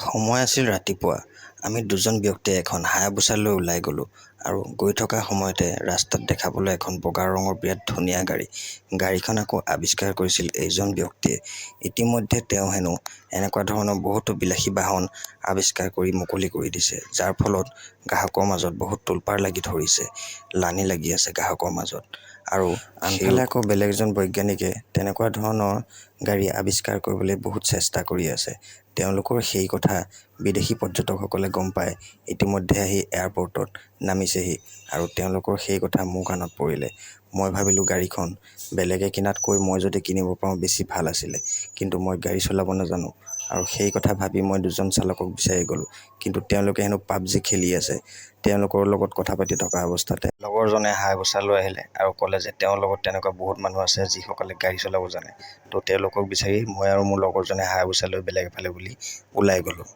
সময় আছিল ৰাতিপুৱা। আমি দুজন ব্যক্তিয়ে এখন হায়াবুছা লৈ ওলাই গ'লোঁ আৰু গৈ থকা সময়তে ৰাস্তাত দেখা পালোঁ এখন বগা ৰঙৰ বিৰাট ধুনীয়া গাড়ী। গাড়ীখন আকৌ আৱিষ্কাৰ কৰিছিল এইজন ব্যক্তিয়ে। ইতিমধ্যে তেওঁ হেনো এনেকুৱা ধৰণৰ বহুতো বিলাসী বাহন আৱিষ্কাৰ কৰি মুকলি কৰি দিছে, যাৰ ফলত গ্ৰাহকৰ মাজত বহুত তোলপাৰ লাগি ধৰিছে, লানি লাগি আছে গ্ৰাহকৰ মাজত। আৰু আনফালে আকৌ বেলেগ এজন বৈজ্ঞানিকে তেনেকুৱা ধৰণৰ গাড়ী আৱিষ্কাৰ কৰিবলৈ বহুত চেষ্টা কৰি আছে। তেওঁলোকৰ সেই কথা বিদেশী পৰ্যটকসকলে গম পাই ইতিমধ্যে আহি এয়াৰপৰ্টত নামিছেহি আৰু তেওঁলোকৰ সেই কথা মোৰ কাণত পৰিলে। মই ভাবিলোঁ গাড়ীখন বেলেগে কিনাতকৈ মই যদি কিনিব পাৰোঁ বেছি ভাল আছিলে, কিন্তু মই গাড়ী চলাব নাজানো আৰু সেই কথা ভাবি মই দুজন চালকক বিচাৰি গ'লোঁ, কিন্তু তেওঁলোকে হেনো পাবজি খেলি আছে। তেওঁলোকৰ লগত কথা পাতি থকা অৱস্থাতে লগৰজনে হায়াবুছা লৈ আহিলে আৰু ক'লে যে তেওঁৰ লগত তেনেকুৱা বহুত মানুহ আছে যিসকলে গাড়ী চলাব জানে। তো তেওঁলোকক বিচাৰি মই আৰু মোৰ লগৰজনে হায়াবুছা লৈ বেলেগ এফালে বুলি ওলাই গ'লোঁ।